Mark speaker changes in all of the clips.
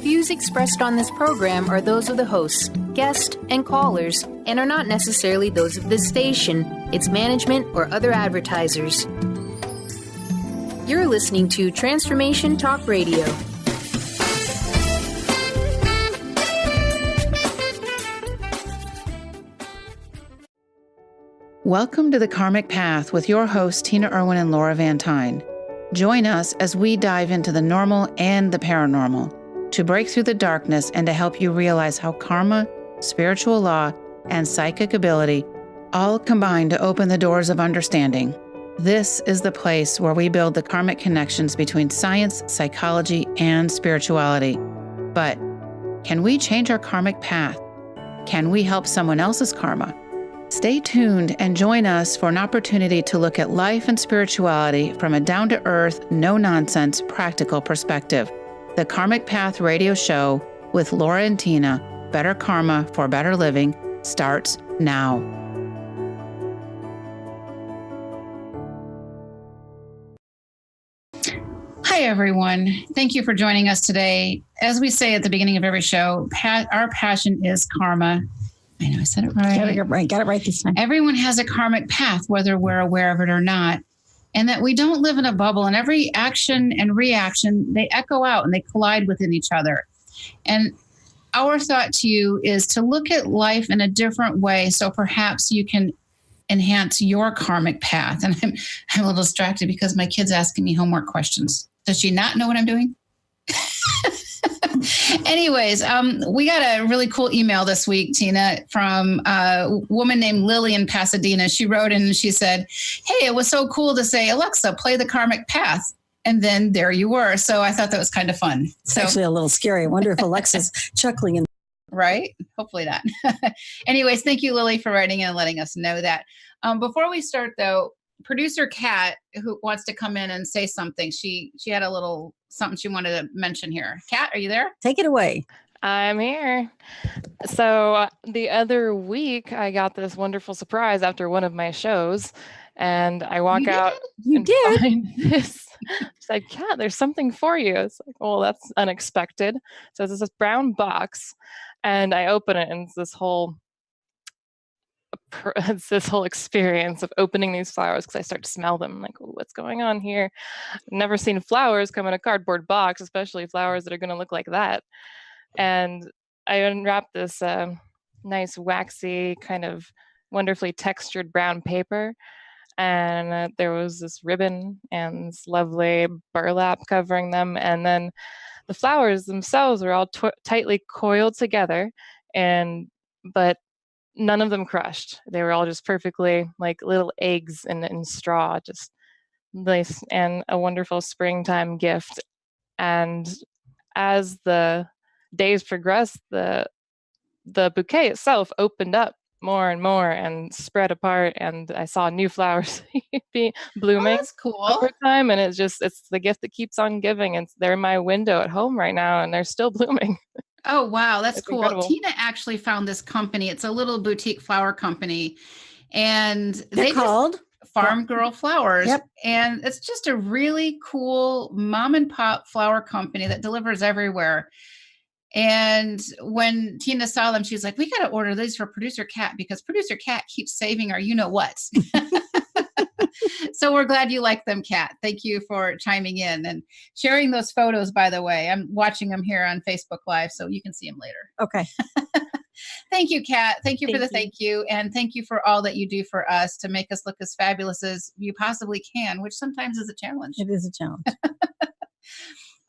Speaker 1: views expressed on this program are those of the hosts, guests, and callers, and are not necessarily those of this station, its management, or other advertisers. You're listening to Transformation Talk Radio.
Speaker 2: Welcome to the Karmic Path with your hosts, Tina Irwin and Laura Van Tyne. Join us as we dive into the normal and the paranormal to break through the darkness and to help you realize how karma, spiritual law, and psychic ability all combine to open the doors of understanding. This is the place where we build the karmic connections between science, psychology, and spirituality. But can we change our karmic path? Can we help someone else's karma? Stay tuned and join us for an opportunity to look at life and spirituality from a down-to-earth, no-nonsense, practical perspective. The Karmic Path radio show with Laura and Tina, Better Karma for Better Living, starts now.
Speaker 3: Hi, everyone. Thank you for joining us today. As we say at the beginning of every show, our passion is karma. I know I said it right.
Speaker 4: Got it right this time.
Speaker 3: Everyone has a karmic path, whether we're aware of it or not, and that we don't live in a bubble, and every action and reaction, they echo out and they collide within each other. And our thought to you is to look at life in a different way so perhaps you can enhance your karmic path. And I'm a little distracted because my kid's asking me homework questions. Does she not know what I'm doing? Anyways, we got a really cool email this week, Tina, from a woman named Lily in Pasadena. She wrote in and she said, hey, it was so cool to say, Alexa, play the karmic path. And then there you were. So I thought that was kind of fun.
Speaker 4: It's actually a little scary. I wonder if Alexa's chuckling.
Speaker 3: Right? Hopefully not. Anyways, thank you, Lily, for writing and letting us know that. Before we start, though, producer Kat, who wants to come in and say something, she had a little something she wanted to mention here. Kat, are you there?
Speaker 4: Take it away.
Speaker 5: I'm here. So the other week, I got this wonderful surprise after one of my shows, and I walk out.
Speaker 4: You did?
Speaker 5: Find this. It's like, Kat, there's something for you. It's like, well, that's unexpected. So it's this brown box, and I open it, and it's this whole experience of opening these flowers because I start to smell them. I'm like, oh, what's going on here? I've never seen flowers come in a cardboard box, especially flowers that are going to look like that. And I unwrapped this nice waxy kind of wonderfully textured brown paper. And there was this ribbon and this lovely burlap covering them. And then the flowers themselves were all tightly coiled together, but none of them crushed. They were all just perfectly like little eggs in straw, just nice and a wonderful springtime gift. And as the days progressed, the bouquet itself opened up more and more and spread apart, and I saw new flowers be blooming.
Speaker 3: Oh, that's cool.
Speaker 5: Over time, and it's the gift that keeps on giving. And they're in my window at home right now, and they're still blooming.
Speaker 3: Oh, wow. That's cool.
Speaker 5: Incredible.
Speaker 3: Tina actually found this company. It's a little boutique flower company, and
Speaker 4: They're called
Speaker 3: Farm Girl Flowers.
Speaker 4: Yep.
Speaker 3: And it's just a really cool mom and pop flower company that delivers everywhere. And when Tina saw them, she was like, we got to order these for producer Kat because producer Kat keeps saving our you-know-whats. So we're glad you like them, Kat. Thank you for chiming in and sharing those photos, by the way. I'm watching them here on Facebook Live, so you can see them later.
Speaker 4: Okay.
Speaker 3: Thank you, Kat. Thank you for the thank you. And thank you for all that you do for us to make us look as fabulous as you possibly can, which sometimes is a challenge.
Speaker 4: It is a challenge.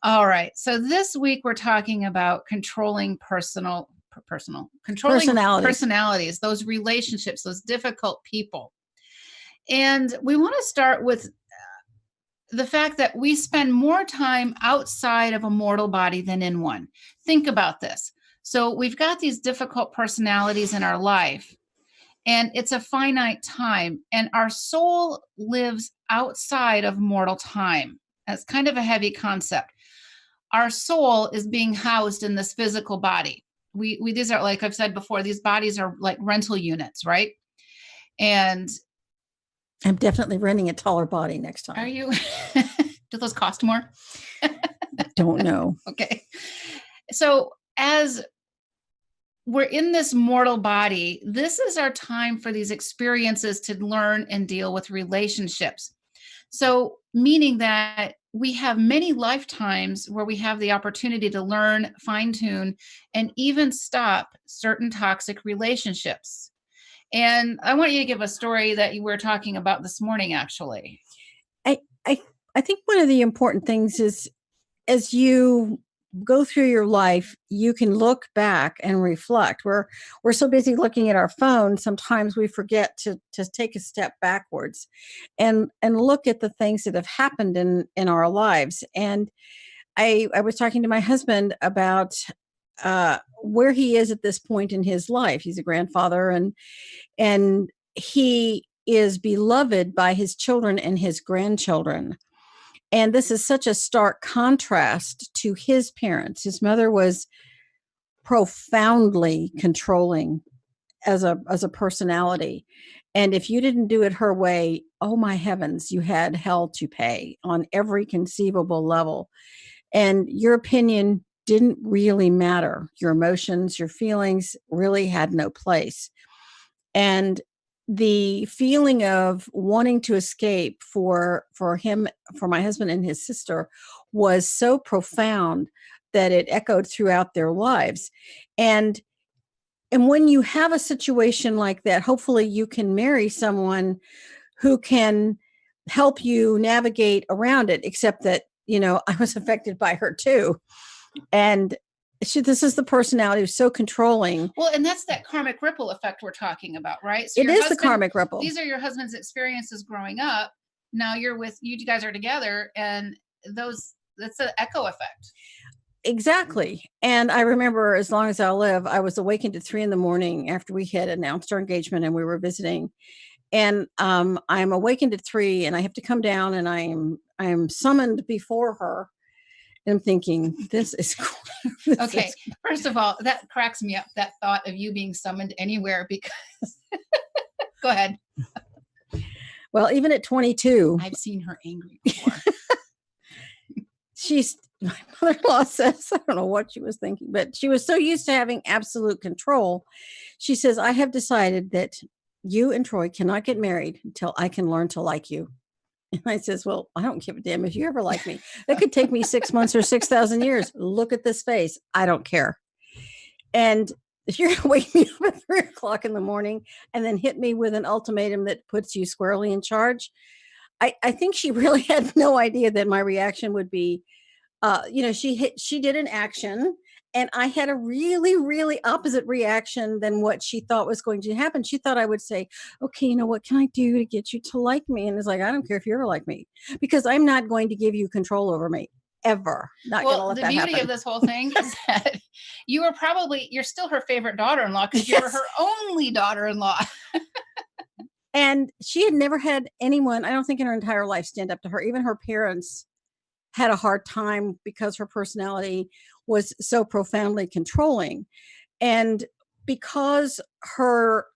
Speaker 3: All right. So this week we're talking about controlling personalities, those relationships, those difficult people. And we want to start with the fact that we spend more time outside of a mortal body than in one. Think about this. So we've got these difficult personalities in our life, and it's a finite time, and our soul lives outside of mortal time. That's kind of a heavy concept. Our soul is being housed in this physical body. These are, like I've said before, these bodies are like rental units, right? And
Speaker 4: I'm definitely renting a taller body next time.
Speaker 3: Are you? Do those cost more?
Speaker 4: Don't know.
Speaker 3: Okay. So as we're in this mortal body, this is our time for these experiences to learn and deal with relationships. So, meaning that we have many lifetimes where we have the opportunity to learn, fine tune, and even stop certain toxic relationships. And I want you to give a story that you were talking about this morning, actually.
Speaker 4: I, I, I think one of the important things is as you go through your life, you can look back and reflect. We're so busy looking at our phone, sometimes we forget to take a step backwards and look at the things that have happened in our lives. And I was talking to my husband about where he is at this point in his life. He's a grandfather, and he is beloved by his children and his grandchildren. And this is such a stark contrast to his parents. His mother was profoundly controlling as a personality. And if you didn't do it her way, oh my heavens, you had hell to pay on every conceivable level. And your opinion didn't really matter. Your emotions, your feelings really had no place. And the feeling of wanting to escape for him, for my husband and his sister, was so profound that it echoed throughout their lives. And when you have a situation like that, hopefully you can marry someone who can help you navigate around it, except that, I was affected by her too. And this is the personality who's so controlling.
Speaker 3: Well, and that's that karmic ripple effect we're talking about, right?
Speaker 4: So it is the karmic ripple.
Speaker 3: These are your husband's experiences growing up. Now you guys are together, and that's an echo effect.
Speaker 4: Exactly. And I remember, as long as I'll live, I was awakened at 3 a.m. after we had announced our engagement and we were visiting. And I'm awakened at 3 and I have to come down, and I am summoned before her. And I'm thinking, this is
Speaker 3: okay. First of all, that cracks me up, that thought of you being summoned anywhere, because go ahead.
Speaker 4: Well, even at 22,
Speaker 3: I've seen her angry before.
Speaker 4: My mother-in-law says, I don't know what she was thinking, but she was so used to having absolute control. She says, I have decided that you and Troy cannot get married until I can learn to like you. And I says, well, I don't give a damn if you ever like me. That could take me 6 months or 6,000 years. Look at this face. I don't care. And if you're going to wake me up at 3 a.m. and then hit me with an ultimatum that puts you squarely in charge, I think she really had no idea that my reaction would be, she did an action, and I had a really, really opposite reaction than what she thought was going to happen. She thought I would say, okay, what can I do to get you to like me? And it's like, I don't care if you ever like me, because I'm not going to give you control over me ever. Not going to let that happen.
Speaker 3: The beauty of this whole thing is that you're still her favorite daughter-in-law, because you were her only daughter-in-law.
Speaker 4: And she had never had anyone, I don't think in her entire life, stand up to her. Even her parents had a hard time because her personality was so profoundly controlling. And because her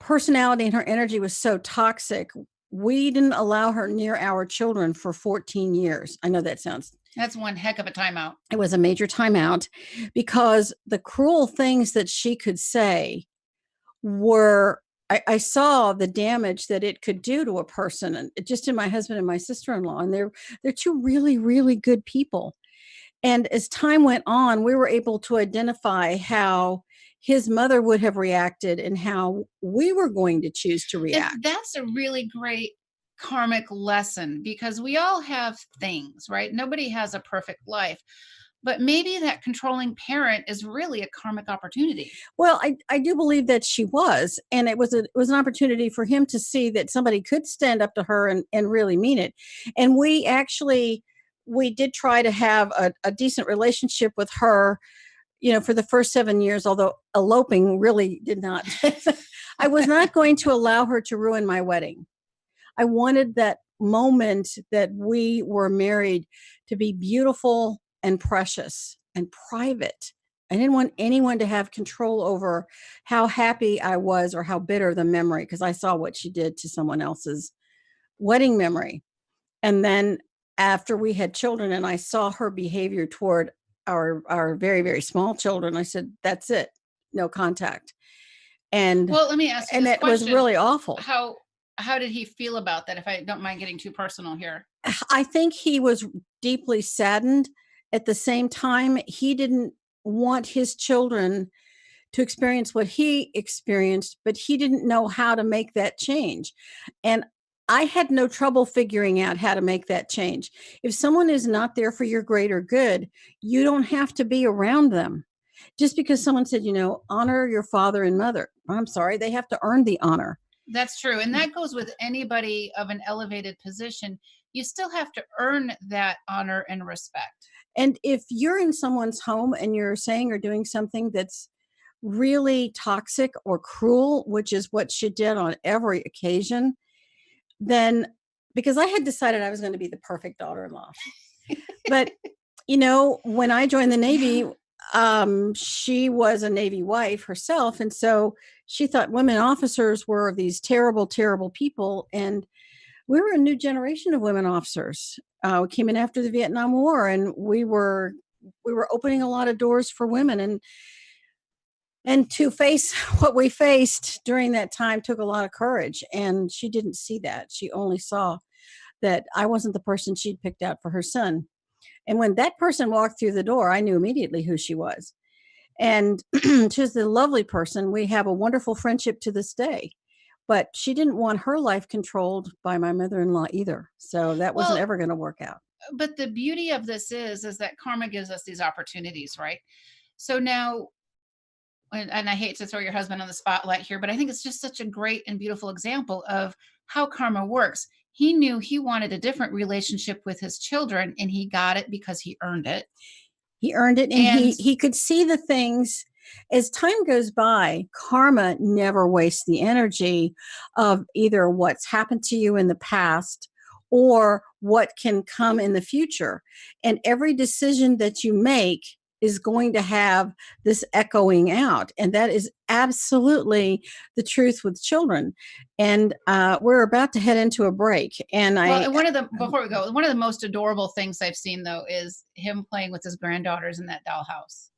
Speaker 4: personality and her energy was so toxic, we didn't allow her near our children for 14 years. I know that's
Speaker 3: one heck of a timeout.
Speaker 4: It was a major timeout, because the cruel things that she could say were, I saw the damage that it could do to a person, and just in my husband and my sister-in-law. And they're two really, really good people. And as time went on, we were able to identify how his mother would have reacted and how we were going to choose to react.
Speaker 3: And that's a really great karmic lesson, because we all have things, right? Nobody has a perfect life. But maybe that controlling parent is really a karmic opportunity.
Speaker 4: Well, I do believe that she was. And it was an opportunity for him to see that somebody could stand up to her and really mean it. And we did try to have a decent relationship with her, for the first 7 years, although eloping really did not. I was not going to allow her to ruin my wedding. I wanted that moment that we were married to be beautiful and precious and private. I didn't want anyone to have control over how happy I was or how bitter the memory, because I saw what she did to someone else's wedding memory. And then after we had children and I saw her behavior toward our very, very small children. I said, that's it. No contact. And
Speaker 3: well, let me ask you
Speaker 4: and
Speaker 3: this
Speaker 4: it was
Speaker 3: question.
Speaker 4: really awful.
Speaker 3: How did he feel about that? If I don't mind getting too personal here.
Speaker 4: I think he was deeply saddened. At the same time, he didn't want his children to experience what he experienced, but he didn't know how to make that change. And I had no trouble figuring out how to make that change. If someone is not there for your greater good, you don't have to be around them. Just because someone said, honor your father and mother. I'm sorry, they have to earn the honor.
Speaker 3: That's true. And that goes with anybody of an elevated position. You still have to earn that honor and respect.
Speaker 4: And if you're in someone's home and you're saying or doing something that's really toxic or cruel, which is what she did on every occasion, then because I had decided I was going to be the perfect daughter-in-law. But, when I joined the Navy, she was a Navy wife herself. And so she thought women officers were these terrible, terrible people. And we were a new generation of women officers. We came in after the Vietnam War, and we were opening a lot of doors for women. And to face what we faced during that time took a lot of courage. And she didn't see that. She only saw that I wasn't the person she'd picked out for her son. And when that person walked through the door, I knew immediately who she was. And she was a lovely person. We have a wonderful friendship to this day. But she didn't want her life controlled by my mother-in-law either. So that wasn't ever going to work out.
Speaker 3: But the beauty of this is that karma gives us these opportunities, right? So now, and I hate to throw your husband on the spotlight here, but I think it's just such a great and beautiful example of how karma works. He knew he wanted a different relationship with his children, and he got it because he earned it.
Speaker 4: He earned it, and he could see the things. As time goes by, karma never wastes the energy of either what's happened to you in the past or what can come in the future. And every decision that you make is going to have this echoing out. And that is absolutely the truth with children. And we're about to head into a break. And
Speaker 3: before we go, one of the most adorable things I've seen, though, is him playing with his granddaughters in that dollhouse.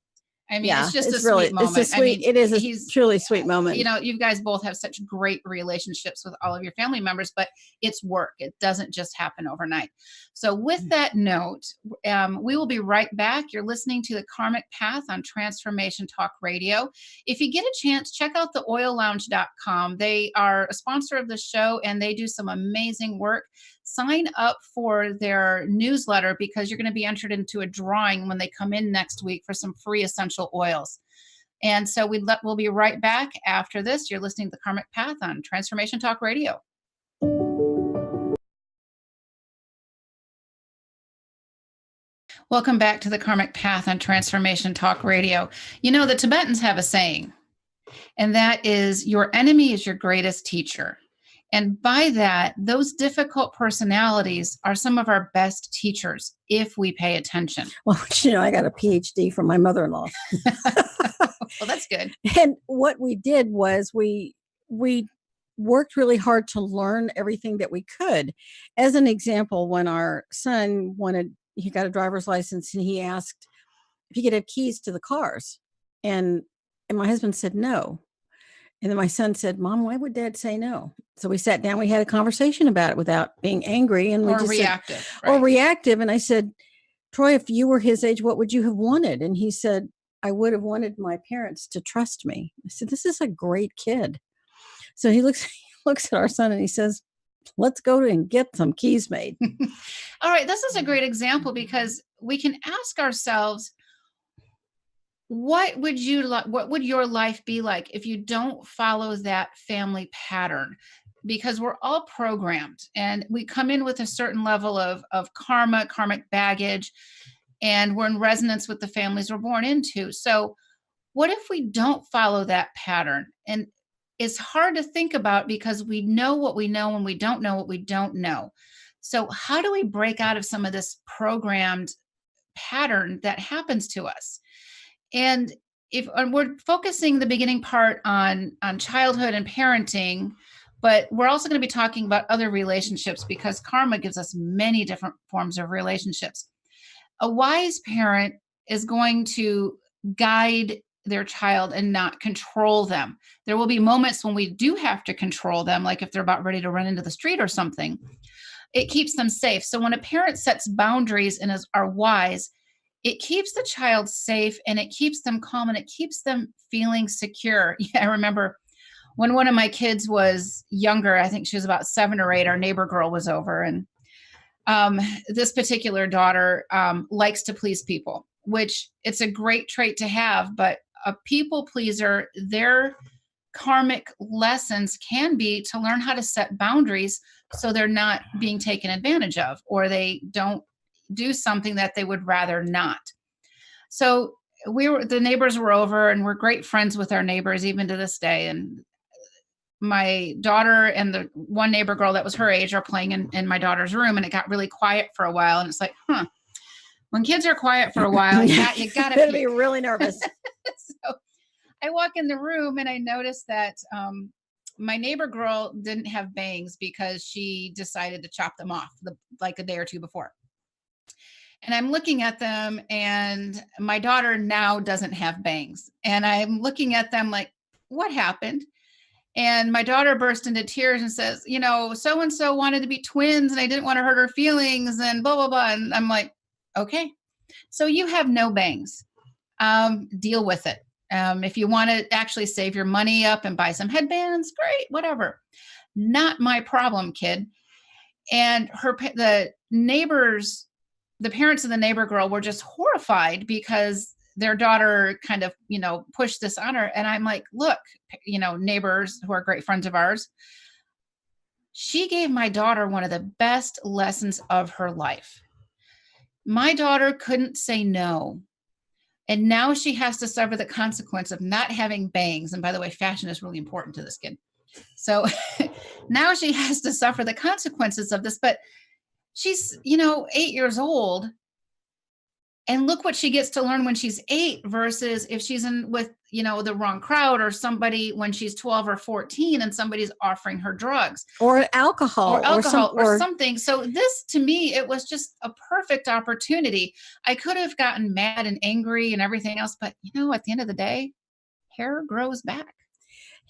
Speaker 3: I mean, it's just a sweet moment.
Speaker 4: It is a truly sweet moment.
Speaker 3: You guys both have such great relationships with all of your family members, but it's work. It doesn't just happen overnight. So with that note, we will be right back. You're listening to the Karmic Path on Transformation Talk Radio. If you get a chance, check out the oillounge.com. They are a sponsor of the show, and they do some amazing work. Sign up for their newsletter because you're going to be entered into a drawing when they come in next week for some free essential oils. And so we'll be right back after this. You're listening to the Karmic Path on Transformation Talk Radio. Welcome back to the Karmic Path on Transformation Talk Radio. The Tibetans have a saying, and that is, your enemy is your greatest teacher. And by that, those difficult personalities are some of our best teachers if we pay attention.
Speaker 4: Well, I got a PhD from my mother-in-law.
Speaker 3: Well, that's good.
Speaker 4: And what we did was we worked really hard to learn everything that we could. As an example, when our son he got a driver's license, and he asked if he could have keys to the cars. And my husband said no. And then my son said, Mom, why would Dad say no? So we sat down, we had a conversation about it without being angry. And we reactive. And I said, Troy, if you were his age, what would you have wanted? And he said, I would have wanted my parents to trust me. I said, this is a great kid. So he looks at our son and he says, let's go and get some keys made.
Speaker 3: All right. This is a great example because we can ask ourselves, what would your life be like if you don't follow that family pattern? Because we're all programmed, and we come in with a certain level of karmic baggage, and we're in resonance with the families we're born into. So what if we don't follow that pattern? And it's hard to think about because we know what we know and we don't know what we don't know. So how do we break out of some of this programmed pattern that happens to us? And we're focusing the beginning part on childhood and parenting, but we're also going to be talking about other relationships because karma gives us many different forms of relationships. A wise parent is going to guide their child and not control them. There will be moments when we do have to control them, like if they're about ready to run into the street or something. It keeps them safe. So when a parent sets boundaries and are wise, it keeps the child safe and it keeps them calm and it keeps them feeling secure. Yeah, I remember when one of my kids was younger, I think she was about 7 or 8, our neighbor girl was over, and this particular daughter likes to please people, which it's a great trait to have, but a people pleaser, their karmic lessons can be to learn how to set boundaries so they're not being taken advantage of, or they don't do something that they would rather not. So the neighbors were over, and we're great friends with our neighbors even to this day. And my daughter and the one neighbor girl that was her age are playing in my daughter's room, and it got really quiet for a while. And it's like, when kids are quiet for a while, you gotta
Speaker 4: be really nervous.
Speaker 3: So I walk in the room and I noticed that my neighbor girl didn't have bangs because she decided to chop them off like a day or two before. And I'm looking at them, and my daughter now doesn't have bangs. And I'm looking at them like, what happened? And my daughter burst into tears and says, so-and-so wanted to be twins and I didn't want to hurt her feelings and blah, blah, blah. And I'm like, okay, so you have no bangs. Deal with it. If you want to actually save your money up and buy some headbands, great, whatever. Not my problem, kid. And the parents of the neighbor girl were just horrified because their daughter kind of, pushed this on her. And I'm like, look, neighbors who are great friends of ours, she gave my daughter one of the best lessons of her life. My daughter couldn't say no. And now she has to suffer the consequence of not having bangs. And by the way, fashion is really important to this kid. So now she has to suffer the consequences of this. But she's, 8 years old. And look what she gets to learn when she's 8 versus if she's with, the wrong crowd, or somebody when she's 12 or 14 and somebody's offering her drugs
Speaker 4: or alcohol
Speaker 3: or something. So this, to me, it was just a perfect opportunity. I could have gotten mad and angry and everything else, but at the end of the day, hair grows back.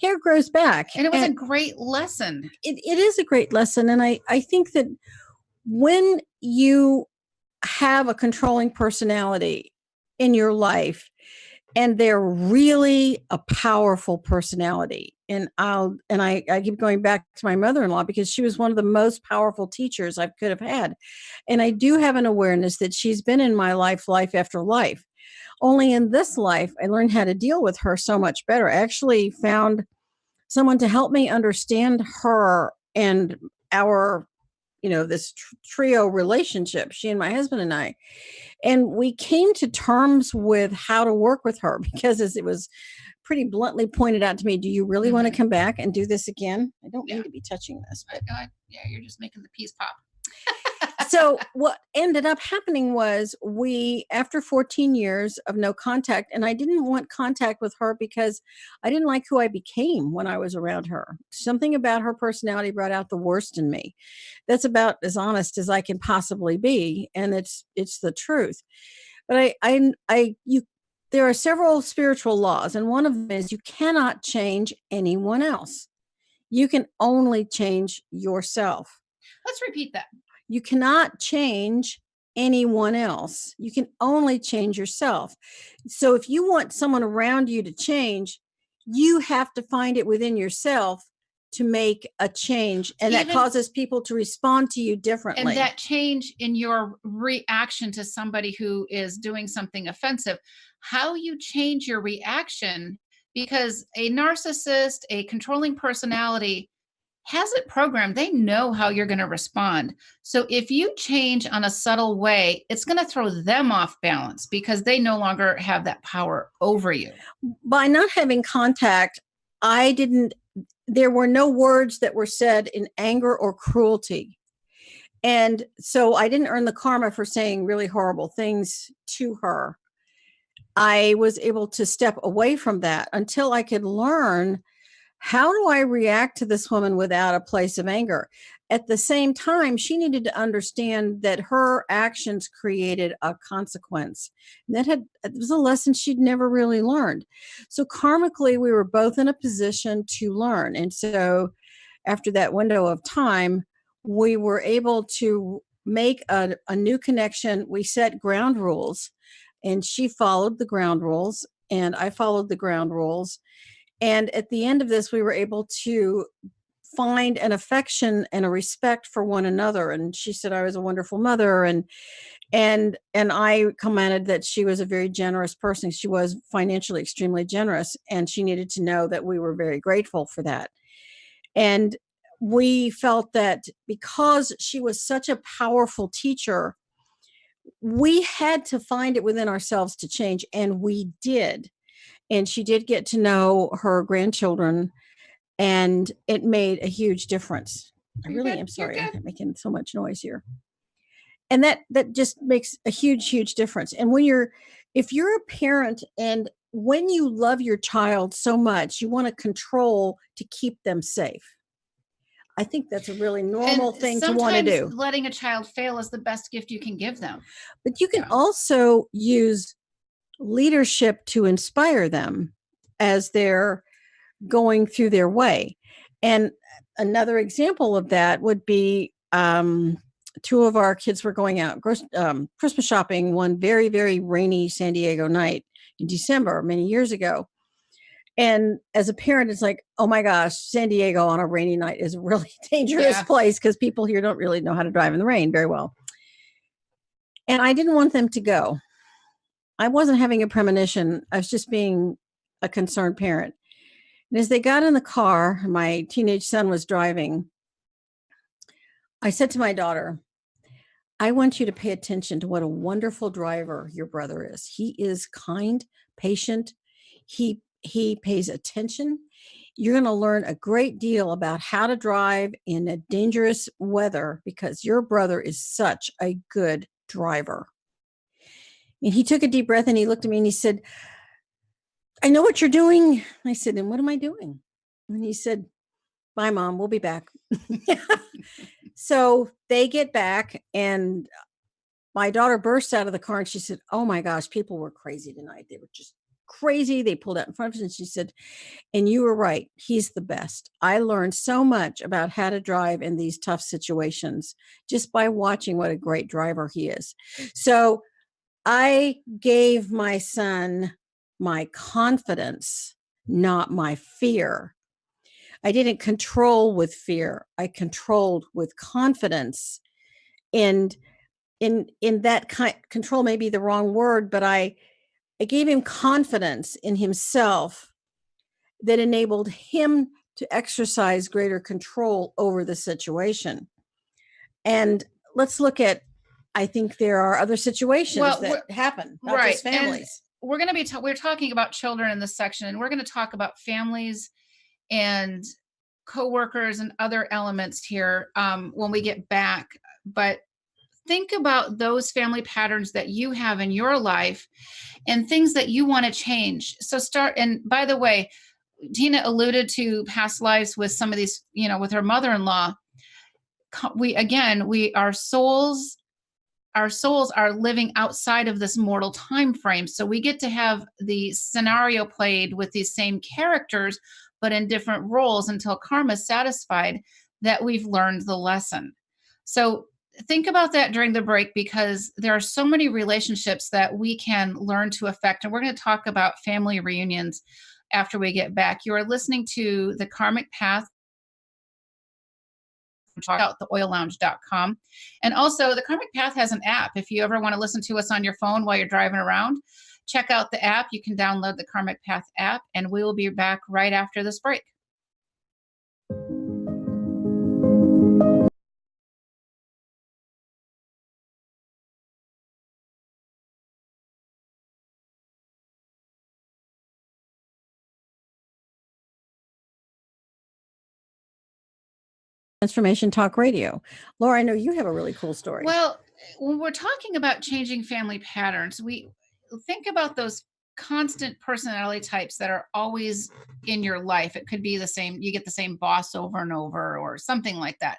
Speaker 4: Hair grows back.
Speaker 3: And it was a great lesson.
Speaker 4: It is a great lesson. And I think that when you have a controlling personality in your life, and they're really a powerful personality. And I keep going back to my mother-in-law because she was one of the most powerful teachers I could have had. And I do have an awareness that she's been in my life after life. Only in this life, I learned how to deal with her so much better. I actually found someone to help me understand her and our this trio relationship, she and my husband and I. And we came to terms with how to work with her because, as it was pretty bluntly pointed out to me, do you really want to come back and do this again? I don't need to be touching this. But
Speaker 3: you're just making the peas pop.
Speaker 4: So what ended up happening was after 14 years of no contact, and I didn't want contact with her because I didn't like who I became when I was around her. Something about her personality brought out the worst in me. That's about as honest as I can possibly be. And it's the truth. But there are several spiritual laws. And one of them is you cannot change anyone else. You can only change yourself.
Speaker 3: Let's repeat that.
Speaker 4: You cannot change anyone else. You can only change yourself. So if you want someone around you to change, you have to find it within yourself to make a change. And that causes people to respond to you differently.
Speaker 3: And that change in your reaction to somebody who is doing something offensive, how you change your reaction, because a narcissist, a controlling personality, has it programmed. They know how you're going to respond. So if you change on a subtle way, it's going to throw them off balance because they no longer have that power over you.
Speaker 4: By not having contact, there were no words that were said in anger or cruelty. And so I didn't earn the karma for saying really horrible things to her. I was able to step away from that until I could learn, how do I react to this woman without a place of anger? at the same time, she needed to understand that her actions created a consequence. And it was a lesson she'd never really learned. So karmically, we were both in a position to learn. And so after that window of time, we were able to make a new connection. We set ground rules, and she followed the ground rules, and I followed the ground rules. And at the end of this, we were able to find an affection and a respect for one another. And she said I was a wonderful mother, and I commented that she was a very generous person. She was financially extremely generous, and she needed to know that we were very grateful for that. And we felt that because she was such a powerful teacher, we had to find it within ourselves to change, and we did. And she did get to know her grandchildren, and it made a huge difference. I
Speaker 3: You're
Speaker 4: really
Speaker 3: good.
Speaker 4: am sorry
Speaker 3: You're good.
Speaker 4: I'm making so much noise here. And that just makes a huge difference. And if you're a parent, and when you love your child so much, you want to control to keep them safe. I think that's a really normal
Speaker 3: And
Speaker 4: thing to want to do.
Speaker 3: sometimes letting a child fail is the best gift you can give them.
Speaker 4: But you can
Speaker 3: Yeah.
Speaker 4: also use leadership to inspire them as they're going through their way. And another example of that would be two of our kids were going out Christmas shopping one very, very rainy San Diego night in December many years ago. And as a parent, it's like, oh my gosh, San Diego on a rainy night is a really dangerous place because people here don't really know how to drive in the rain very well. And I didn't want them to go. I wasn't having a premonition. I was just being a concerned parent. And as they got in the car, my teenage son was driving. I said to my daughter, I want you to pay attention to what a wonderful driver your brother is. He is kind, patient. He pays attention. You're going to learn a great deal about how to drive in a dangerous weather because your brother is such a good driver. And he took a deep breath and he looked at me and he said, I know what you're doing. I said, and what am I doing? And he said, bye, Mom, we'll be back. So they get back, and my daughter burst out of the car and she said, oh my gosh, people were crazy tonight. They were just crazy. They pulled out in front of us, and she said, and you were right. He's the best. I learned so much about how to drive in these tough situations just by watching what a great driver he is. So I gave my son my confidence, not my fear. I didn't control with fear. I controlled with confidence. And in that control may be the wrong word, but I gave him confidence in himself that enabled him to exercise greater control over the situation. And let's look at, I think there are other situations that happen, not just families.
Speaker 3: And we're going to be we're talking about children in this section, and we're going to talk about families and coworkers and other elements here when we get back. But think about those family patterns that you have in your life and things that you want to change. So and by the way, Tina alluded to past lives with some of these, with her mother-in-law. Our souls are living outside of this mortal time frame. So we get to have the scenario played with these same characters, but in different roles until karma is satisfied that we've learned the lesson. So think about that during the break, because there are so many relationships that we can learn to affect. And we're going to talk about family reunions after we get back. You are listening to The Karmic Path. Check out theoillounge.com. And also, The Karmic Path has an app. If you ever want to listen to us on your phone while you're driving around, check out the app. You can download the Karmic Path app, and we will be back right after this break.
Speaker 4: Transformation Talk Radio. Laura, I know you have a really cool story.
Speaker 3: Well, when we're talking about changing family patterns, we think about those constant personality types that are always in your life. It could be the same, you get the same boss over and over or something like that.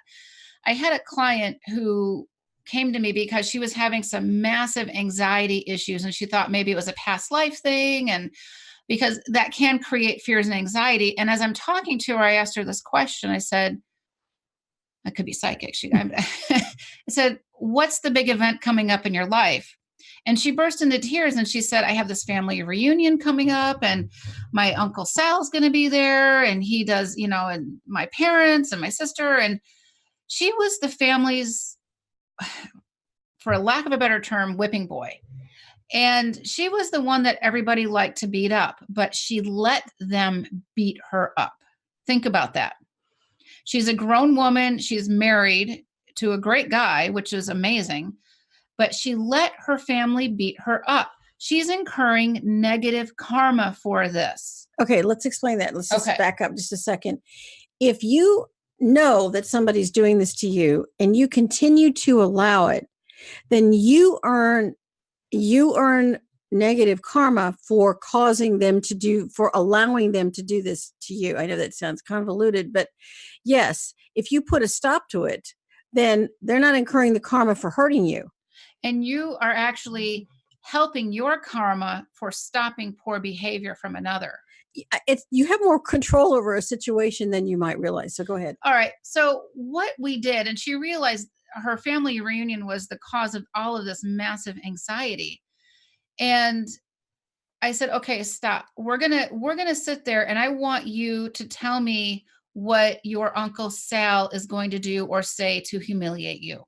Speaker 3: I had a client who came to me because she was having some massive anxiety issues, and she thought maybe it was a past life thing, and because that can create fears and anxiety. And as I'm talking to her, I asked her this question. I said, I could be psychic. I said, what's the big event coming up in your life? And she burst into tears and she said, I have this family reunion coming up, and my Uncle Sal's going to be there, and he does, and my parents and my sister. And she was the family's, for a lack of a better term, whipping boy. And she was the one that everybody liked to beat up, but she let them beat her up. Think about that. She's a grown woman. She's married to a great guy, which is amazing, but she let her family beat her up. She's incurring negative karma for this.
Speaker 4: Okay, let's explain that. Let's just back up just a second. If you know that somebody's doing this to you and you continue to allow it, then you earn negative karma for allowing them to do this to you. I know that sounds convoluted, but yes, if you put a stop to it, then they're not incurring the karma for hurting you.
Speaker 3: And you are actually helping your karma for stopping poor behavior from another.
Speaker 4: You have more control over a situation than you might realize. So go ahead.
Speaker 3: All right. So what we did, and she realized her family reunion was the cause of all of this massive anxiety. And I said, okay, stop. We're going to sit there, and I want you to tell me what your Uncle Sal is going to do or say to humiliate you.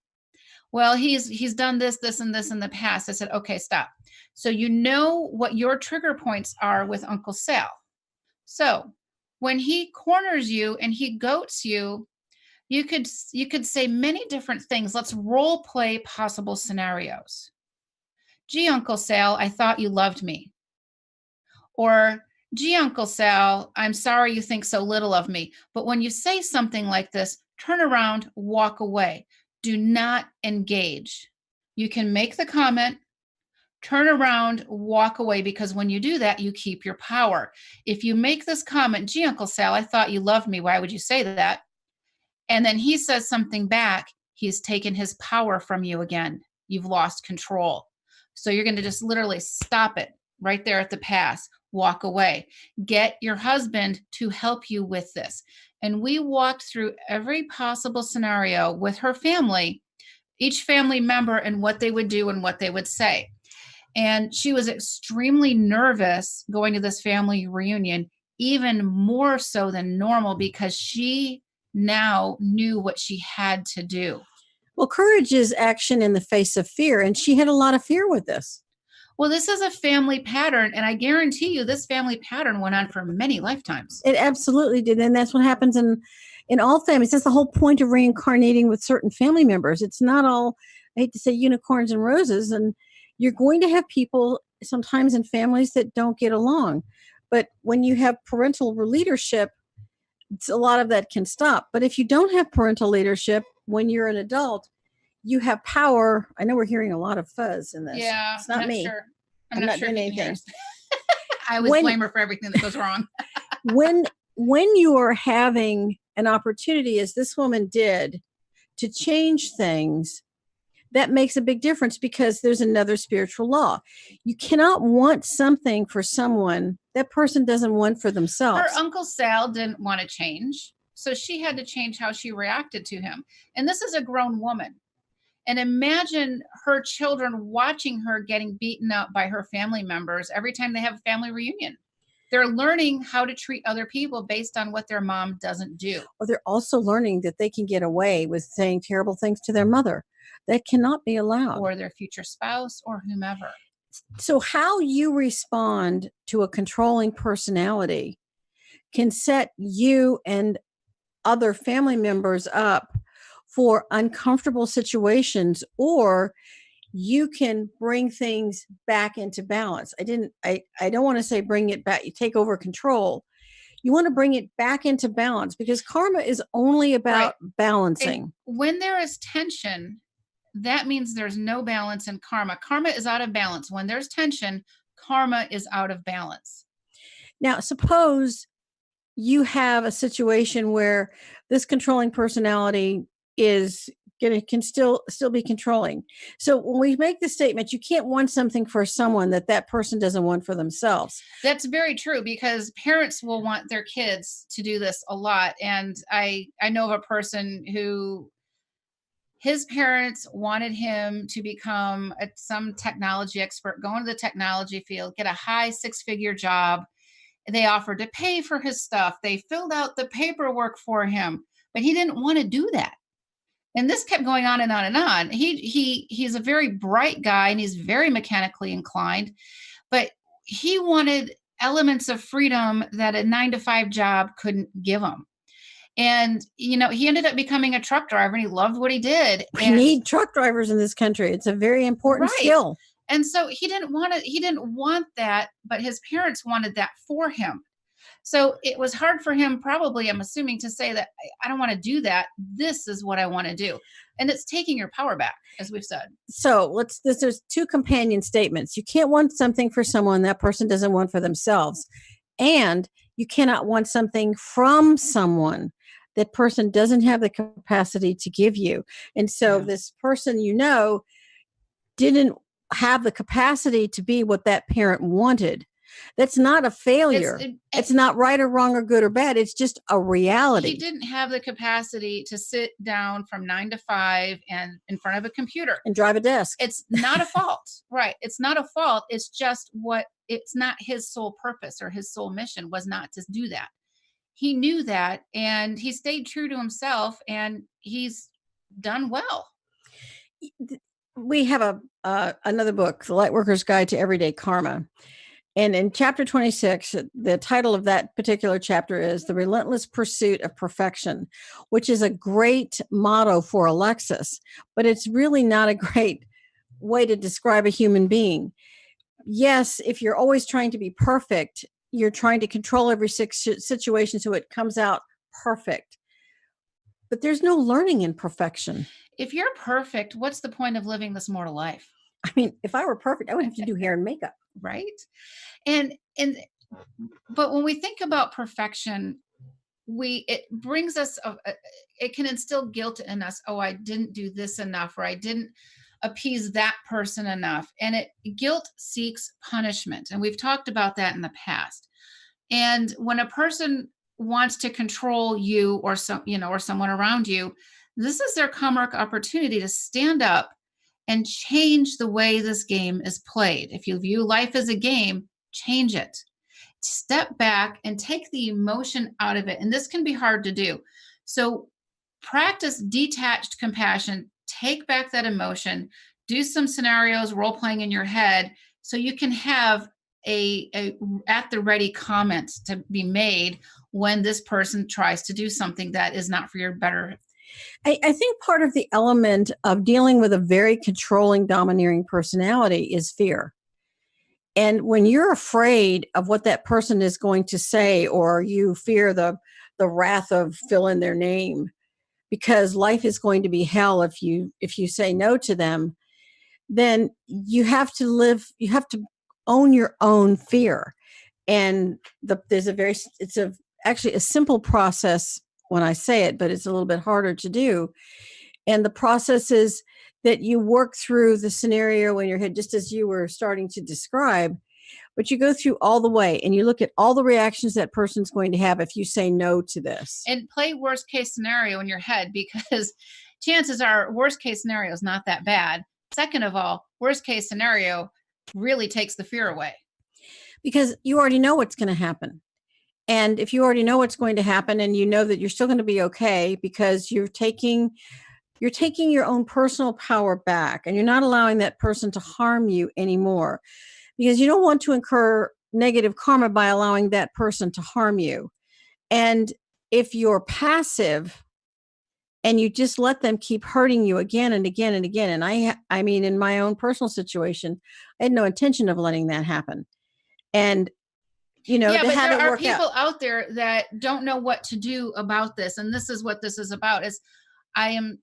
Speaker 3: Well, he's done this, and this in the past. I said, okay, stop. So you know what your trigger points are with Uncle Sal. So when he corners you and he goats you, you could say many different things. Let's role play possible scenarios. Gee, Uncle Sal, I thought you loved me. Or, gee, Uncle Sal, I'm sorry you think so little of me. But when you say something like this, turn around, walk away. Do not engage. You can make the comment, turn around, walk away, because when you do that, you keep your power. If you make this comment, gee, Uncle Sal, I thought you loved me. Why would you say that? And then he says something back, he's taken his power from you again. You've lost control. So you're going to just literally stop it right there at the pass, walk away. Get your husband to help you with this. And we walked through every possible scenario with her family, each family member, and what they would do and what they would say. And she was extremely nervous going to this family reunion, even more so than normal, because she now knew what she had to do.
Speaker 4: Well, courage is action in the face of fear, and she had a lot of fear with this.
Speaker 3: Well, this is a family pattern, and I guarantee you this family pattern went on for many lifetimes.
Speaker 4: It absolutely did, and that's what happens in all families. That's the whole point of reincarnating with certain family members. It's not all, I hate to say, unicorns and roses, and you're going to have people sometimes in families that don't get along. But when you have parental leadership, a lot of that can stop. But if you don't have parental leadership, when you're an adult, you have power. I know we're hearing a lot of fuzz in this.
Speaker 3: Yeah,
Speaker 4: it's not me.
Speaker 3: Sure.
Speaker 4: I'm not doing anything.
Speaker 3: I always blame her for everything that goes wrong.
Speaker 4: when you are having an opportunity, as this woman did, to change things, that makes a big difference, because there's another spiritual law. You cannot want something for someone that person doesn't want for themselves.
Speaker 3: Her Uncle Sal didn't want to change, so she had to change how she reacted to him. And this is a grown woman. And imagine her children watching her getting beaten up by her family members every time they have a family reunion. They're learning how to treat other people based on what their mom doesn't do.
Speaker 4: Or they're also learning that they can get away with saying terrible things to their mother. That cannot be allowed.
Speaker 3: Or their future spouse or whomever.
Speaker 4: So how you respond to a controlling personality can set you and other family members up for uncomfortable situations, or you can bring things back into balance. I don't want to say bring it back, you take over control. You want to bring it back into balance, because karma is only about balancing.
Speaker 3: And when there is tension, that means there's no balance in karma. Karma is out of balance. When there's tension, karma is out of balance.
Speaker 4: Now, suppose you have a situation where this controlling personality can still be controlling. So when we make the statement, you can't want something for someone that person doesn't want for themselves.
Speaker 3: That's very true, because parents will want their kids to do this a lot. And I know of a person who, his parents wanted him to become some technology expert, go into the technology field, get a high 6-figure job. They offered to pay for his stuff. They filled out the paperwork for him, but he didn't want to do that. And this kept going on and on and on. He's a very bright guy, and he's very mechanically inclined, but he wanted elements of freedom that a 9-to-5 job couldn't give him. And, he ended up becoming a truck driver, and he loved what he did.
Speaker 4: We need truck drivers in this country. It's a very important skill.
Speaker 3: And so he didn't want that, but his parents wanted that for him. So it was hard for him, probably, I'm assuming, to say that I don't want to do that. This is what I want to do. And it's taking your power back, as we've said.
Speaker 4: So there's 2 companion statements. You can't want something for someone that person doesn't want for themselves. And you cannot want something from someone that person doesn't have the capacity to give you. And so this person, didn't have the capacity to be what that parent wanted. That's not a failure. It's not right or wrong or good or bad. It's just a reality.
Speaker 3: He didn't have the capacity to sit down from 9 to 5 and in front of a computer
Speaker 4: and drive a desk.
Speaker 3: It's not a fault, right? It's not a fault. It's just it's not his sole purpose, or his sole mission was not to do that. He knew that, and he stayed true to himself, and he's done well.
Speaker 4: We have another book, The Lightworker's Guide to Everyday Karma. And in chapter 26, the title of that particular chapter is The Relentless Pursuit of Perfection, which is a great motto for Alexis, but it's really not a great way to describe a human being. Yes, if you're always trying to be perfect, you're trying to control every situation so it comes out perfect. But there's no learning in perfection.
Speaker 3: If you're perfect, what's the point of living this mortal life?
Speaker 4: I mean, if I were perfect, I would have to do hair and makeup.
Speaker 3: Right? But when we think about perfection, it brings us, it can instill guilt in us. Oh, I didn't do this enough, or I didn't appease that person enough. And guilt seeks punishment. And we've talked about that in the past. And when a person wants to control you or someone around you, this is their karmic opportunity to stand up and change the way this game is played. If you view life as a game, change it. Step back and take the emotion out of it. And this can be hard to do. So practice detached compassion. Take back that emotion. Do some scenarios, role playing in your head, so you can have a at the ready comment to be made when this person tries to do something that is not for your better.
Speaker 4: I think part of the element of dealing with a very controlling, domineering personality is fear. And when you're afraid of what that person is going to say, or you fear the wrath of fill in their name, because life is going to be hell if you say no to them, then you have to own your own fear. And it's actually a simple process when I say it, but it's a little bit harder to do. And the process is that you work through the scenario in your head, just as you were starting to describe, but you go through all the way and you look at all the reactions that person's going to have if you say no to this.
Speaker 3: And play worst case scenario in your head, because chances are worst case scenario is not that bad. Second of all, worst case scenario really takes the fear away.
Speaker 4: Because you already know what's going to happen. And if you already know what's going to happen, and you know that you're still going to be okay, because you're taking your own personal power back, and you're not allowing that person to harm you anymore, because you don't want to incur negative karma by allowing that person to harm you. And if you're passive and you just let them keep hurting you again and again and again, and I mean, in my own personal situation, I had no intention of letting that happen. And but there are people out there that don't know what to do about this. And this is what this is about, is I'm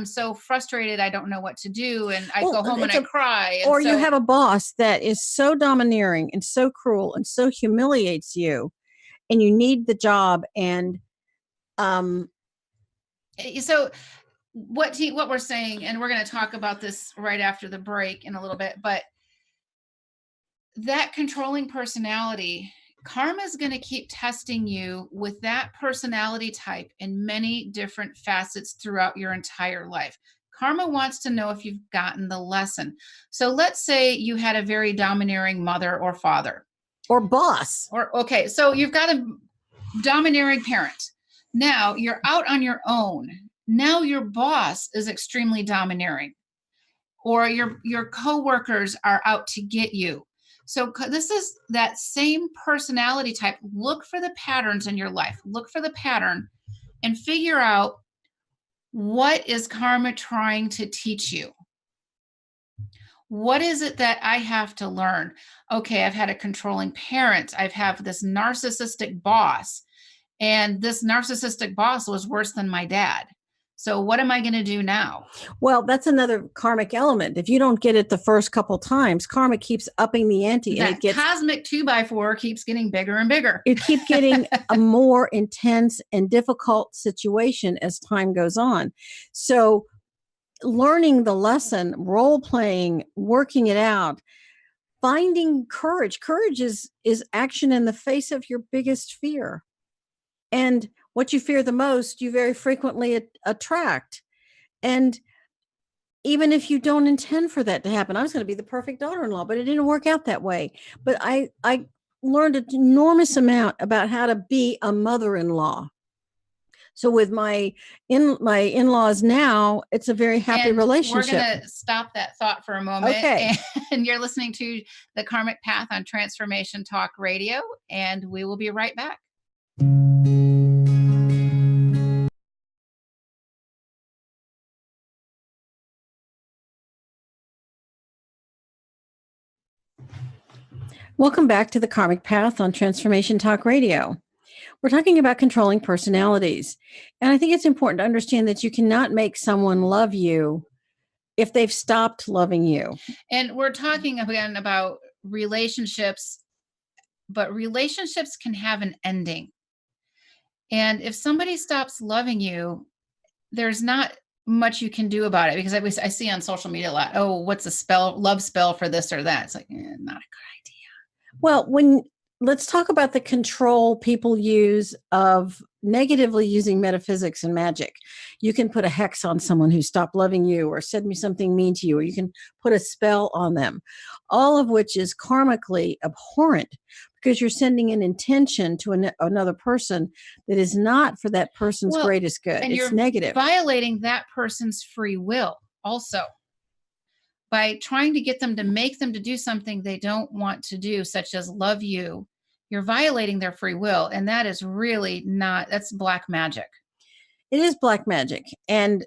Speaker 4: so frustrated. I don't know what to do. And I go home and I cry. Or you have a boss that is so domineering and so cruel and so humiliates you, and you need the job. And
Speaker 3: so what we're saying, and we're going to talk about this right after the break in a little bit, but that controlling personality, karma is going to keep testing you with that personality type in many different facets throughout your entire life. Karma wants to know if you've gotten the lesson. So let's say you had a very domineering mother or father.
Speaker 4: Or boss.
Speaker 3: Or okay, so you've got a domineering parent. Now you're out on your own. Now your boss is extremely domineering, or your coworkers are out to get you. So this is that same personality type. Look for the patterns in your life. Look for the pattern and figure out, what is karma trying to teach you? What is it that I have to learn? Okay, I've had a controlling parent. I've had this narcissistic boss, and this narcissistic boss was worse than my dad. So what am I going to do now?
Speaker 4: Well, that's another karmic element. If you don't get it the first couple times, karma keeps upping the ante.
Speaker 3: That
Speaker 4: and it gets
Speaker 3: cosmic 2x4 keeps getting bigger and bigger.
Speaker 4: You keep getting a more intense and difficult situation as time goes on. So learning the lesson, role playing, working it out, finding courage. Courage is action in the face of your biggest fear. And what you fear the most, you very frequently attract. And even if you don't intend for that to happen, I was going to be the perfect daughter-in-law, but it didn't work out that way. But I learned an enormous amount about how to be a mother-in-law. So with my in-laws now, it's a very happy relationship.
Speaker 3: We're going to stop that thought for a moment.
Speaker 4: Okay.
Speaker 3: And you're listening to the Karmic Path on Transformation Talk Radio, and we will be right back.
Speaker 4: Welcome back to the Karmic Path on Transformation Talk Radio. We're talking about controlling personalities. And I think it's important to understand that you cannot make someone love you if they've stopped loving you.
Speaker 3: And we're talking again about relationships, but relationships can have an ending. And if somebody stops loving you, there's not much you can do about it, because I see on social media a lot, oh, what's a love spell for this or that? It's like, not a good idea.
Speaker 4: Well, let's talk about the control people use of negatively using metaphysics and magic. You can put a hex on someone who stopped loving you, or said me something mean to you, or you can put a spell on them, all of which is karmically abhorrent, because you're sending an intention to another person that is not for that person's greatest good.
Speaker 3: And
Speaker 4: it's negative.
Speaker 3: Violating that person's free will also, by trying to get them to make them to do something they don't want to do, such as love you. You're violating their free will. And that is really that's black magic.
Speaker 4: It is black magic. And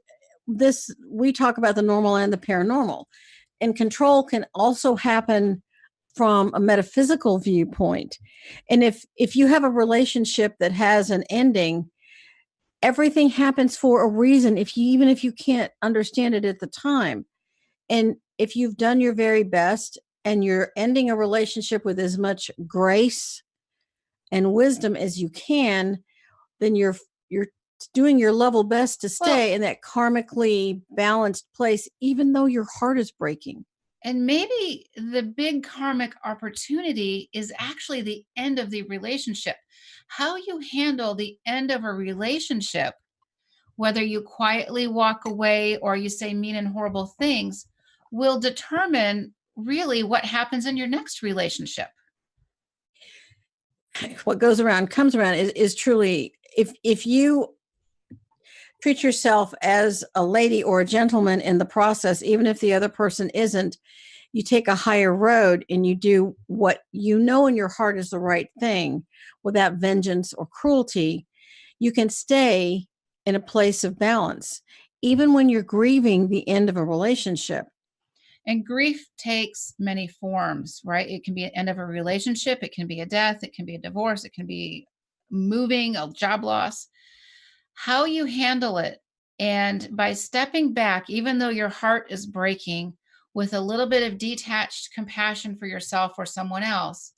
Speaker 4: we talk about the normal and the paranormal. And control can also happen from a metaphysical viewpoint. And if you have a relationship that has an ending, everything happens for a reason, even if you can't understand it at the time. And if you've done your very best and you're ending a relationship with as much grace and wisdom as you can, then you're doing your level best to stay in that karmically balanced place, even though your heart is breaking.
Speaker 3: And maybe the big karmic opportunity is actually the end of the relationship. How you handle the end of a relationship, whether you quietly walk away or you say mean and horrible things, will determine really what happens in your next relationship.
Speaker 4: What goes around comes around is truly, if you treat yourself as a lady or a gentleman in the process, even if the other person isn't, you take a higher road and you do what you know in your heart is the right thing without vengeance or cruelty, you can stay in a place of balance, even when you're grieving the end of a relationship.
Speaker 3: And grief takes many forms, right? It can be an end of a relationship. It can be a death. It can be a divorce. It can be moving, a job loss. How you handle it. And by stepping back, even though your heart is breaking, with a little bit of detached compassion for yourself or someone else,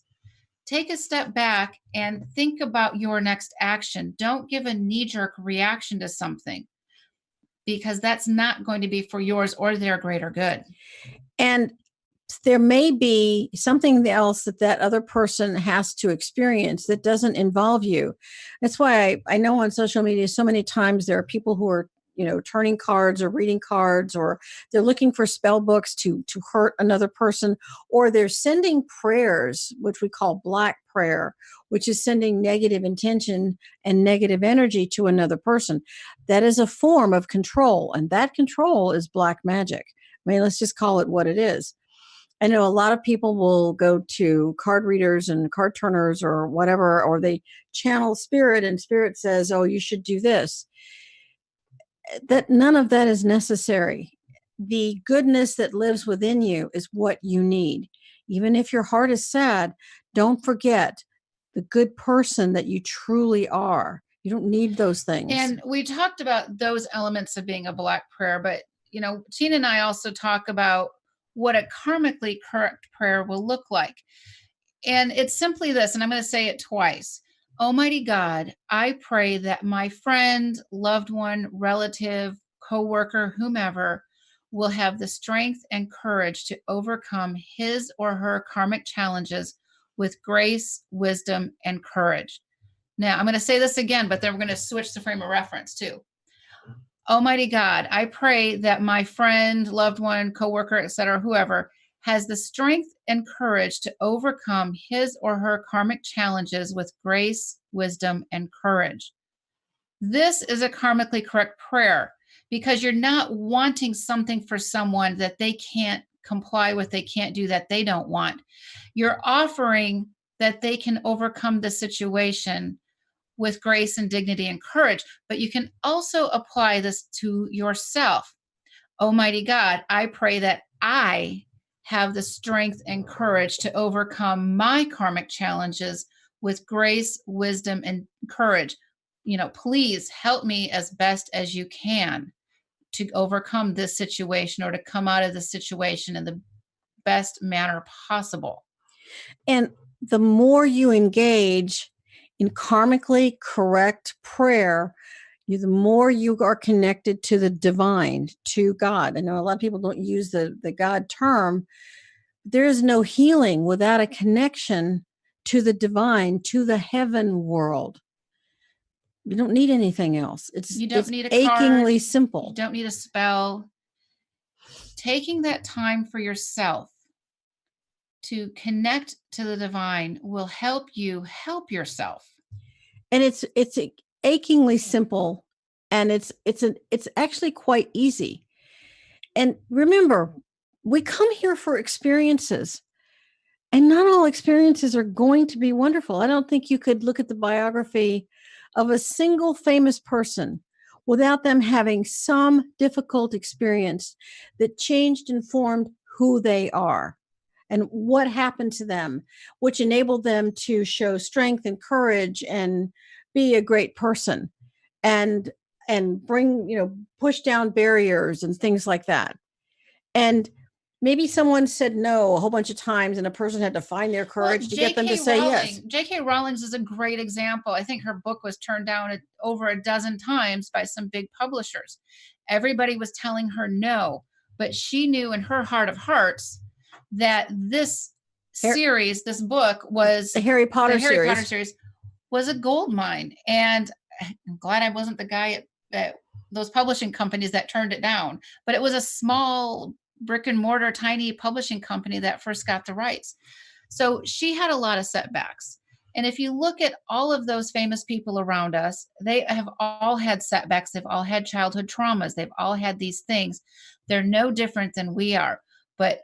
Speaker 3: take a step back and think about your next action. Don't give a knee-jerk reaction to something. because that's not going to be for yours or their greater good.
Speaker 4: And there may be something else that other person has to experience that doesn't involve you. That's why I know on social media so many times there are people who are, turning cards or reading cards, or they're looking for spell books to hurt another person, or they're sending prayers, which we call black prayer, which is sending negative intention and negative energy to another person. That is a form of control, and that control is black magic. I mean, let's just call it what it is. I know a lot of people will go to card readers and card turners or whatever, or they channel spirit and spirit says, oh, you should do this. That none of that is necessary. The goodness that lives within you is what you need. Even if your heart is sad, don't forget the good person that you truly are. You don't need those things.
Speaker 3: And we talked about those elements of being a black prayer, but Tina and I also talk about what a karmically correct prayer will look like. And it's simply this, and I'm going to say it twice. Almighty God, I pray that my friend, loved one, relative, coworker, whomever, will have the strength and courage to overcome his or her karmic challenges with grace, wisdom, and courage. Now, I'm going to say this again, but then we're going to switch the frame of reference too. Almighty God, I pray that my friend, loved one, coworker, etc., whoever, has the strength and courage to overcome his or her karmic challenges with grace, wisdom, and courage. This is a karmically correct prayer because you're not wanting something for someone that they can't comply with, they can't do, that they don't want. You're offering that they can overcome the situation with grace and dignity and courage, but you can also apply this to yourself. Almighty God, I pray that I have the strength and courage to overcome my karmic challenges with grace, wisdom, and courage. Please help me as best as you can to overcome this situation or to come out of the situation in the best manner possible.
Speaker 4: And the more you engage in karmically correct prayer, the more you are connected to the divine, to God. I know a lot of people don't use the God term. There is no healing without a connection to the divine, to the heaven world. You don't need anything else.
Speaker 3: You don't need a
Speaker 4: achingly
Speaker 3: card,
Speaker 4: simple.
Speaker 3: You don't need a spell. Taking that time for yourself to connect to the divine will help you help yourself.
Speaker 4: And it's achingly simple, and it's actually quite easy. And remember, we come here for experiences, and not all experiences are going to be wonderful. I don't think you could look at the biography of a single famous person without them having some difficult experience that changed and formed who they are and what happened to them, which enabled them to show strength and courage and be a great person and bring, push down barriers and things like that. And maybe someone said no a whole bunch of times and a person had to find their courage to get them to say yes.
Speaker 3: J.K. Rowling is a great example. I think her book was turned down over a dozen times by some big publishers. Everybody was telling her no, but she knew in her heart of hearts that this series, this book was
Speaker 4: the Harry Potter series
Speaker 3: was a gold mine. And I'm glad I wasn't the guy at those publishing companies that turned it down, but it was a small brick and mortar, tiny publishing company that first got the rights. So she had a lot of setbacks. And if you look at all of those famous people around us, they have all had setbacks. They've all had childhood traumas. They've all had these things. They're no different than we are. But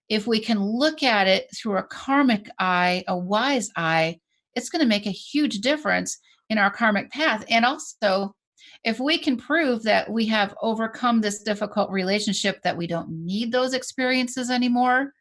Speaker 3: if we can look at it through a karmic eye, a wise eye, it's going to make a huge difference in our karmic path. And also, if we can prove that we have overcome this difficult relationship, that we don't need those experiences anymore,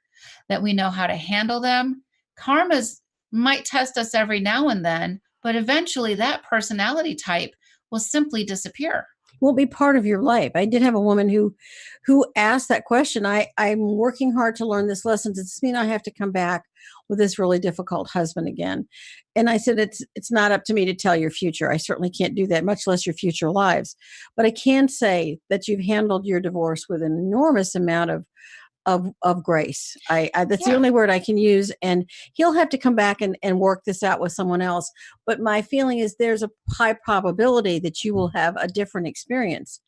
Speaker 3: that we know how to handle them, karmas might test us every now and then, but eventually that personality type will simply disappear.
Speaker 4: Won't be part of your life. I did have a woman who asked that question. I'm working hard to learn this lesson. Does this mean I have to come back? with this really difficult husband again. And I said, it's not up to me to tell your future. I certainly can't do that, much less your future lives. But I can say that you've handled your divorce with an enormous amount of grace. That's the only word I can use. And he'll have to come back and work this out with someone else. But my feeling is there's a high probability that you will have a different experience.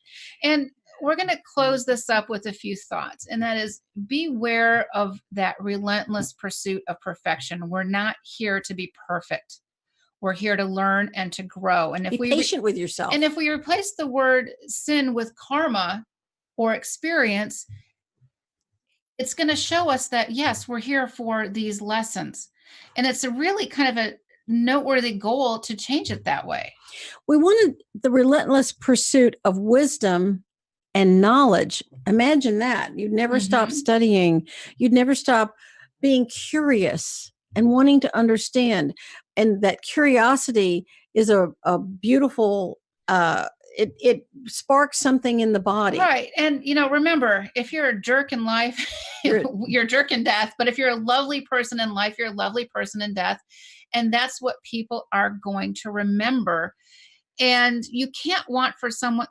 Speaker 3: And we're going to close this up with a few thoughts, and that is, beware of that relentless pursuit of perfection. We're not here to be perfect. We're here to learn and to grow. And if
Speaker 4: be patient with yourself.
Speaker 3: And if we replace the word sin with karma or experience, it's going to show us that, yes, we're here for these lessons. And it's a really kind of a noteworthy goal to change it that way.
Speaker 4: We wanted the relentless pursuit of wisdom and knowledge. Imagine that. You'd never stop studying. You'd never stop being curious and wanting to understand. And that curiosity is a beautiful, it sparks something in the body.
Speaker 3: Right. And, remember, if you're a jerk in life, you're a jerk in death. But if you're a lovely person in life, you're a lovely person in death. And that's what people are going to remember. And you can't want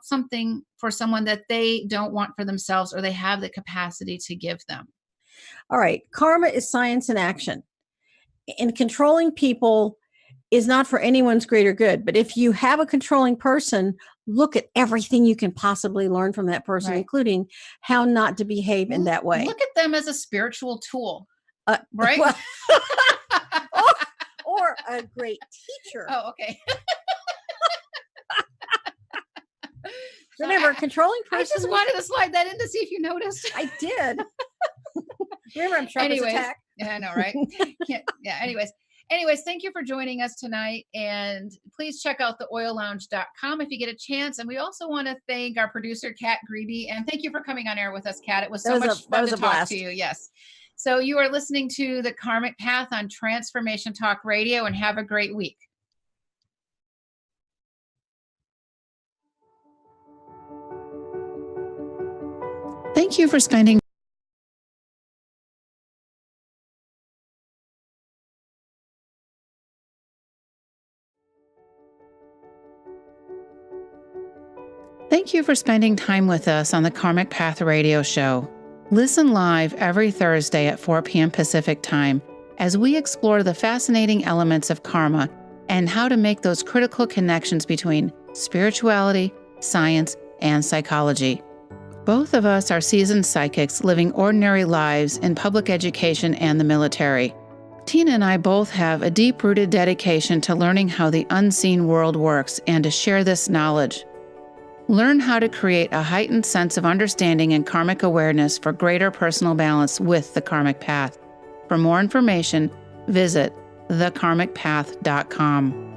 Speaker 3: something for someone that they don't want for themselves, or they have the capacity to give them.
Speaker 4: All right. Karma is science in action. And controlling people is not for anyone's greater good. But if you have a controlling person, look at everything you can possibly learn from that person, including how not to behave in that way.
Speaker 3: Look at them as a spiritual tool, right?
Speaker 4: Well, or a great teacher.
Speaker 3: Oh, okay.
Speaker 4: Remember, controlling person.
Speaker 3: I just wanted to slide that in to see if you noticed.
Speaker 4: I did. Remember, I'm sharp as a tack.
Speaker 3: Yeah, I know, right? Anyways, thank you for joining us tonight. And please check out theoillounge.com if you get a chance. And we also want to thank our producer, Kat Greedy. And thank you for coming on air with us, Kat. It was so much fun to talk to you. Yes. So you are listening to The Karmic Path on Transformation Talk Radio, and have a great week.
Speaker 2: Thank you for spending time with us on the Karmic Path Radio Show. Listen live every Thursday at 4 p.m. Pacific Time as we explore the fascinating elements of karma and how to make those critical connections between spirituality, science, and psychology. Both of us are seasoned psychics living ordinary lives in public education and the military. Tina and I both have a deep-rooted dedication to learning how the unseen world works and to share this knowledge. Learn how to create a heightened sense of understanding and karmic awareness for greater personal balance with the Karmic Path. For more information, visit thekarmicpath.com.